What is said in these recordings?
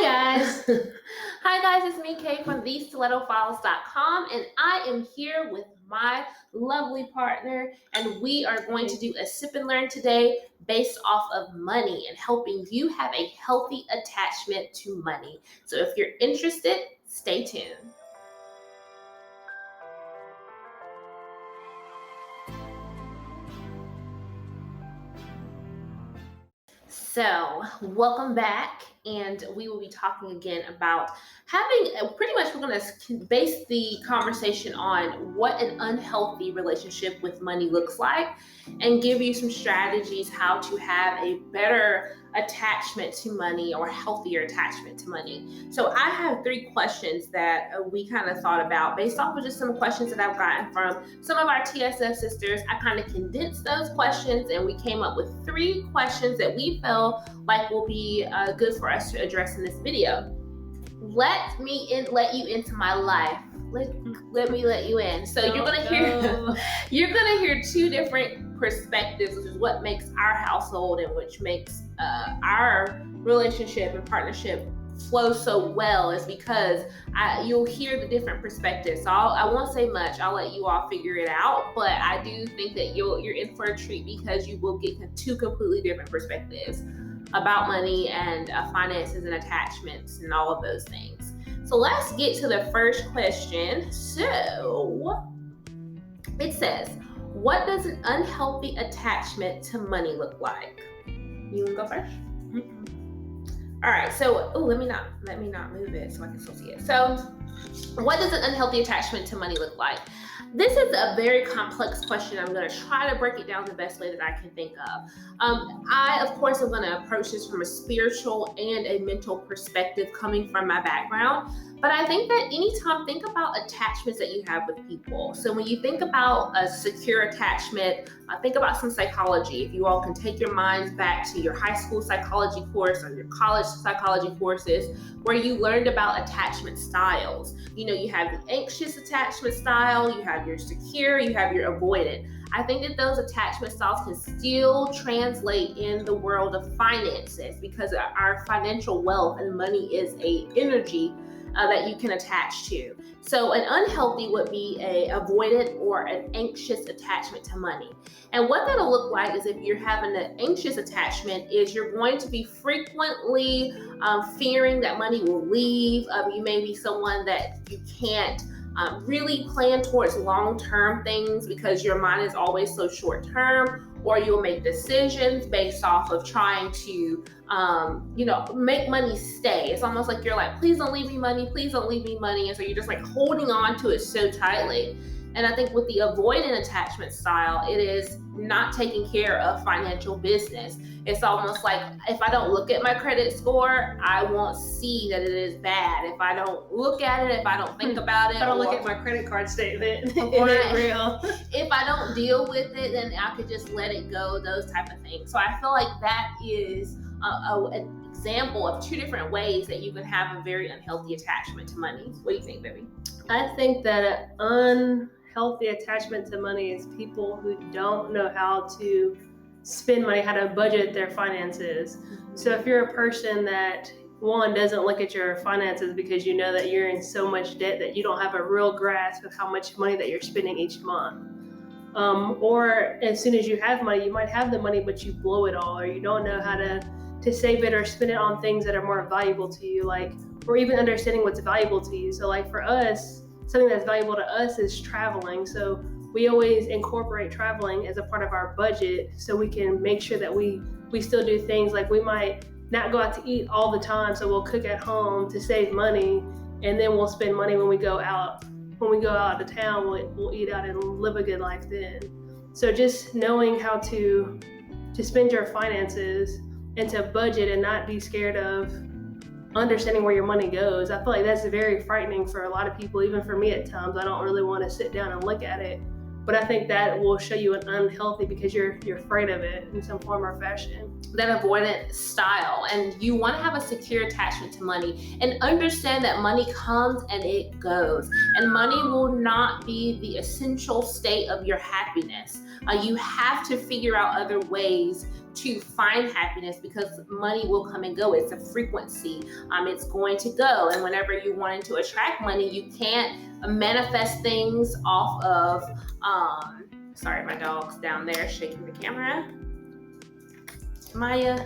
guys. Hi guys, it's me Kay from the StilettoFiles.com, and I am here with my lovely partner, and we are going to do a sip and learn today based off of money and helping you have a healthy attachment to money. So if you're interested, stay tuned. So, welcome back, and we will be talking again about pretty much we're going to base the conversation on what an unhealthy relationship with money looks like and give you some strategies how to have a better attachment to money or healthier attachment to money. So, I have 3 questions that we kind of thought about based off of just some questions that I've gotten from some of our TSF sisters. I kind of condensed those questions and we came up with 3 questions that we felt like will be good for us to address in this video. Let you into my life. Let me let you in. So you're gonna hear 2 different perspectives, which is what makes our household and which makes our relationship and partnership flow so well, is because you'll hear the different perspectives. So I won't say much. I'll let you all figure it out. But I do think that you're in for a treat because you will get 2 completely different perspectives about money and finances and attachments and all of those things. So let's get to the first question. So it says, what does an unhealthy attachment to money look like? You want to go first? Mm-hmm. All right. So let me not move it so I can still see it. So what does an unhealthy attachment to money look like? This is a very complex question. I'm going to try to break it down the best way that I can think of. I, of course, am going to approach this from a spiritual and a mental perspective coming from my background. But I think that think about attachments that you have with people. So when you think about a secure attachment, think about some psychology. If you all can take your minds back to your high school psychology course or your college psychology courses, where you learned about attachment styles. You have the anxious attachment style, you have your secure, you have your avoidant. I think that those attachment styles can still translate in the world of finances because our financial wealth and money is an energy that you can attach to. So an unhealthy would be a avoidant or an anxious attachment to money. And what that'll look like is, if you're having an anxious attachment, is you're going to be frequently fearing that money will leave. You may be someone that you can't really plan towards long-term things because your mind is always so short-term, or you'll make decisions based off of trying to, make money stay. It's almost like you're like, please don't leave me money, please don't leave me money. And so you're just like holding on to it so tightly. And I think with the avoidant attachment style, it is not taking care of financial business. It's almost like, if I don't look at my credit score, I won't see that it is bad. If I don't look at it, if I don't think about it, if I don't look at my credit card statement, is it real? If I don't deal with it, then I could just let it go, those type of things. So I feel like that is an example of 2 different ways that you can have a very unhealthy attachment to money. What do you think, baby? I think that an unhealthy attachment to money is people who don't know how to spend money, how to budget their finances. Mm-hmm. So if you're a person that, one, doesn't look at your finances because you know that you're in so much debt that you don't have a real grasp of how much money that you're spending each month. Or as soon as you have money, you might have the money, but you blow it all, or you don't know how to save it or spend it on things that are more valuable to you, or even understanding what's valuable to you. So for us, something that's valuable to us is traveling. So we always incorporate traveling as a part of our budget so we can make sure that we still do things. Like, we might not go out to eat all the time, so we'll cook at home to save money, and then we'll spend money when we go out. When we go out of town, we'll eat out and live a good life then. So just knowing how to spend your finances and to budget and not be scared of understanding where your money goes. I feel like that's very frightening for a lot of people, even for me at times. I don't really want to sit down and look at it. But I think that will show you an unhealthy because you're afraid of it in some form or fashion. That avoidant style, and you want to have a secure attachment to money and understand that money comes and it goes, and money will not be the essential state of your happiness. You have to figure out other ways to find happiness, because money will come and go. It's a frequency. It's going to go. And whenever you wanting to attract money, you can't manifest things off of, sorry, my dog's down there shaking the camera. Maya.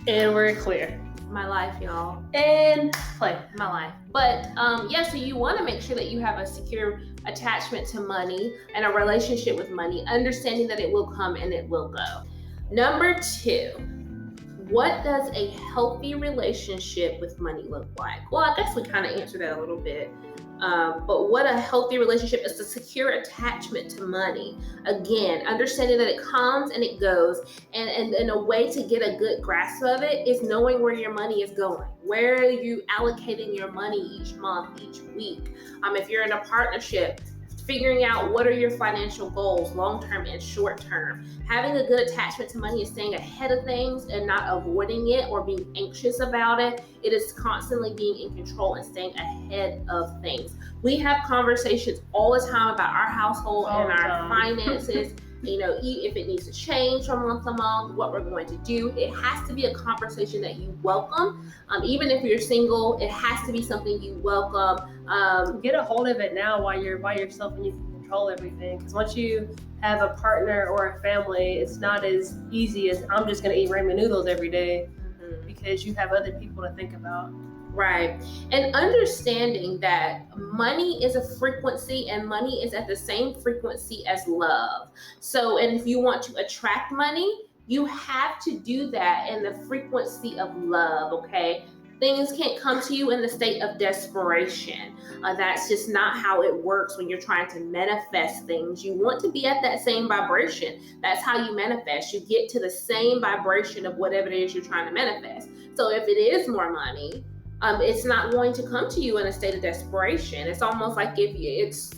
And we're clear. My life, y'all. And play. My life. But so you want to make sure that you have a secure attachment to money and a relationship with money, understanding that it will come and it will go. Number 2, what does a healthy relationship with money look like? Well, I guess we kind of answered that a little bit. But what a healthy relationship is, a secure attachment to money. Again, understanding that it comes and it goes. And a way to get a good grasp of it is knowing where your money is going. Where are you allocating your money each month, each week? If you're in a partnership, figuring out what are your financial goals, long-term and short-term. Having a good attachment to money is staying ahead of things and not avoiding it or being anxious about it. It is constantly being in control and staying ahead of things. We have conversations all the time about our household and our finances. If it needs to change from month to month, what we're going to do. It has to be a conversation that you welcome. Even if you're single, it has to be something you welcome. Get a hold of it now while you're by yourself and you can control everything. Because once you have a partner or a family, it's not as easy as I'm just going to eat ramen noodles every day, because you have other people to think about. Right. And understanding that money is a frequency and money is at the same frequency as love. So, and if you want to attract money, you have to do that in the frequency of love, okay? Things can't come to you in the state of desperation. That's just not how it works when you're trying to manifest things. You want to be at that same vibration. That's how you manifest. You get to the same vibration of whatever it is you're trying to manifest. So if it is more money, it's not going to come to you in a state of desperation. It's almost like if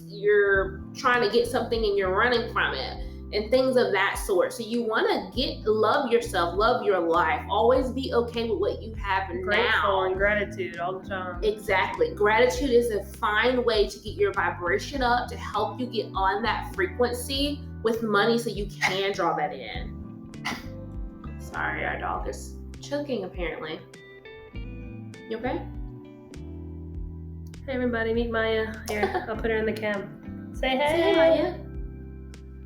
you're trying to get something and you're running from it and things of that sort. So you want to love yourself, love your life, always be okay with what you have Grateful and gratitude all the time. Exactly. Gratitude is a fine way to get your vibration up, to help you get on that frequency with money so you can draw that in. Sorry, our dog is choking apparently. You okay? Hey everybody, meet Maya. Here, I'll put her in the cam. Say hey. Say hey, Maya.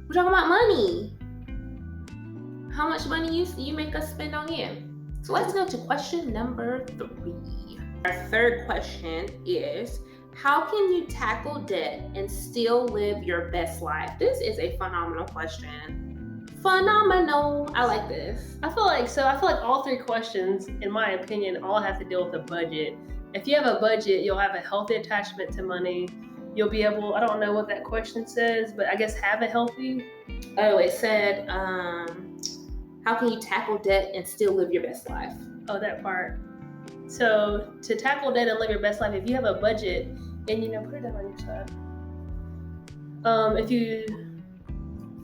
We're talking about money. How much money you make us spend on you? So let's go to question number 3. Our third question is, how can you tackle debt and still live your best life? This is a phenomenal question. Phenomenal. I like this. I feel like all 3 questions, in my opinion, all have to deal with a budget. If you have a budget, you'll have a healthy attachment to money. You'll be able, I don't know what that question says, but I guess have a healthy. Oh, it said, how can you tackle debt and still live your best life? Oh, that part. So to tackle debt and live your best life, if you have a budget, and put it down on your side.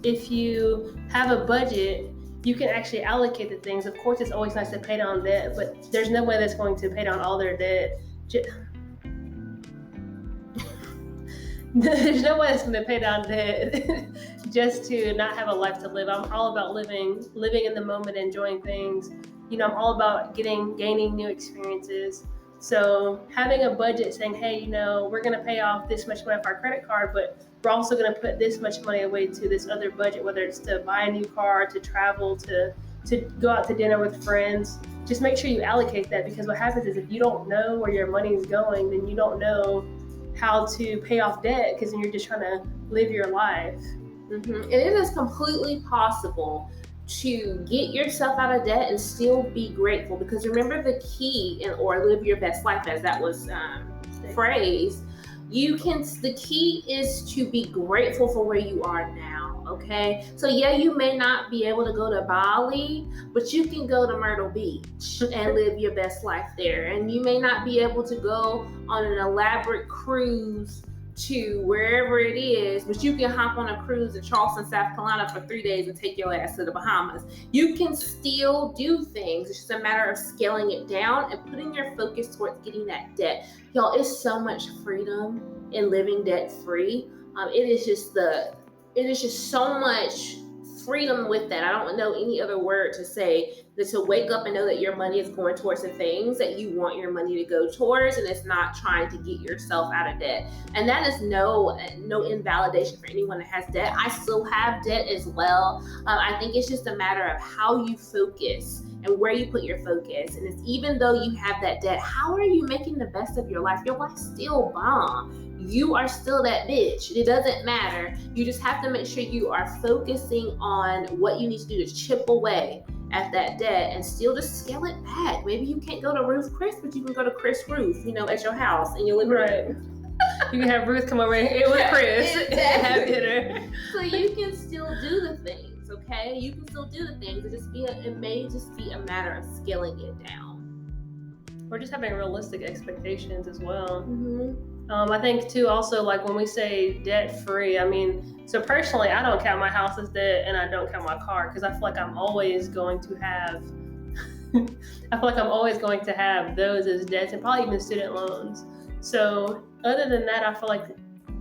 If you have a budget, you can actually allocate the things. Of course, it's always nice to pay down debt, but there's no way that's going to pay down all their debt. There's no way that's going to pay down debt just to not have a life to live. I'm all about living in the moment, enjoying things. I'm all about gaining new experiences. So having a budget saying, hey, we're going to pay off this much money off our credit card, but we're also going to put this much money away to this other budget, whether it's to buy a new car, to travel, to go out to dinner with friends. Just make sure you allocate that, because what happens is if you don't know where your money is going, then you don't know how to pay off debt, because then you're just trying to live your life. And it is completely possible to get yourself out of debt and still be grateful, because remember the key or live your best life, as that was phrased. The key is to be grateful for where you are now, okay? So yeah, you may not be able to go to Bali, but you can go to Myrtle Beach and live your best life there. And you may not be able to go on an elaborate cruise to wherever it is, but you can hop on a cruise in Charleston, South Carolina for 3 days and take your ass to the Bahamas. You can still do things. It's just a matter of scaling it down and putting your focus towards getting that debt. Y'all, it's so much freedom in living debt free. It is just so much freedom with that. I don't know any other word to say than to wake up and know that your money is going towards the things that you want your money to go towards, and it's not trying to get yourself out of debt. And that is no invalidation for anyone that has debt. I still have debt as well. I think it's just a matter of how you focus and where you put your focus. And it's, even though you have that debt, how are you making the best of your life? Your life's still bomb. You are still that bitch. It doesn't matter. You just have to make sure you are focusing on what you need to do to chip away at that debt and still just scale it back. Maybe you can't go to Ruth Chris, but you can go to Chris Ruth, at your house and you live right. You can have Ruth come over and eat with Chris and have dinner. So you can still do the things, okay? You can still do the things. It may just be a matter of scaling it down. Or just having realistic expectations as well. Mm-hmm. I think too, also, like when we say debt free, so personally, I don't count my house as debt and I don't count my car because I feel like I'm always going to have those as debts and probably even student loans. So other than that, I feel like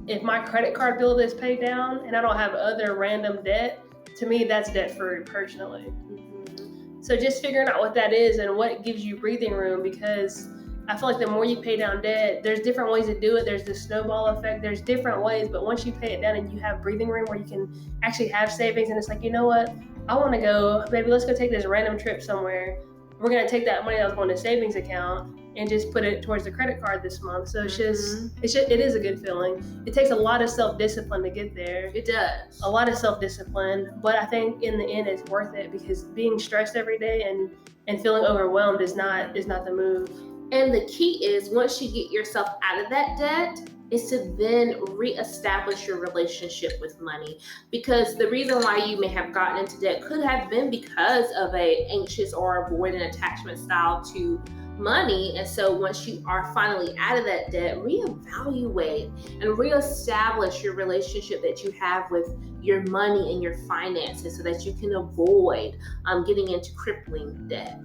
if my credit card bill is paid down and I don't have other random debt, to me, that's debt free personally. Mm-hmm. So just figuring out what that is and what gives you breathing room, because I feel like the more you pay down debt, there's different ways to do it. There's the snowball effect. There's different ways, but once you pay it down and you have breathing room where you can actually have savings, and it's like, you know what? I want to go, baby, let's go take this random trip somewhere. We're going to take that money that was going to savings account and just put it towards the credit card this month. So it is a good feeling. It takes a lot of self-discipline to get there. It does. A lot of self-discipline, but I think in the end it's worth it, because being stressed every day and feeling overwhelmed is not the move. And the key is, once you get yourself out of that debt, is to then reestablish your relationship with money. Because the reason why you may have gotten into debt could have been because of a anxious or avoidant attachment style to money. And so once you are finally out of that debt, reevaluate and reestablish your relationship that you have with your money and your finances so that you can avoid getting into crippling debt.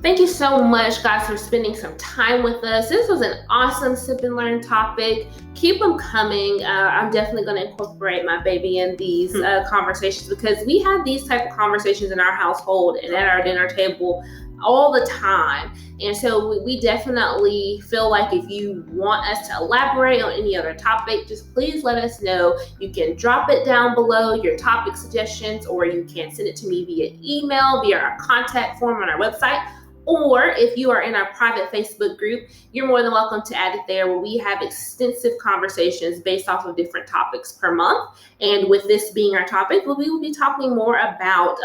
Thank you so much, guys, for spending some time with us. This was an awesome sip and learn topic. Keep them coming. I'm definitely going to incorporate my baby in these conversations, because we have these type of conversations in our household and at our dinner table all the time. And so we definitely feel like if you want us to elaborate on any other topic, just please let us know. You can drop it down below, your topic suggestions, or you can send it to me via email, via our contact form on our website. Or if you are in our private Facebook group, you're more than welcome to add it there, where we have extensive conversations based off of different topics per month. And with this being our topic, we will be talking more about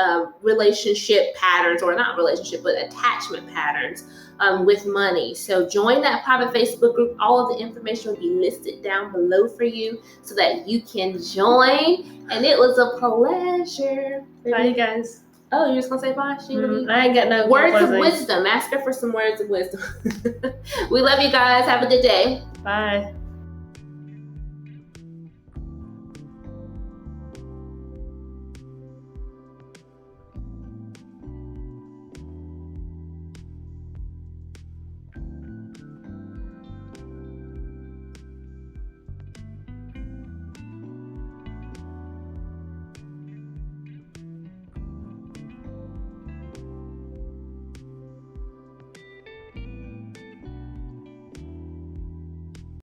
relationship patterns, or not relationship, but attachment patterns with money. So join that private Facebook group. All of the information will be listed down below for you so that you can join. And it was a pleasure. Bye, you guys. Oh, you're just gonna say bye? I ain't got no words of wisdom. Ask her for some words of wisdom. We love you guys. Have a good day. Bye.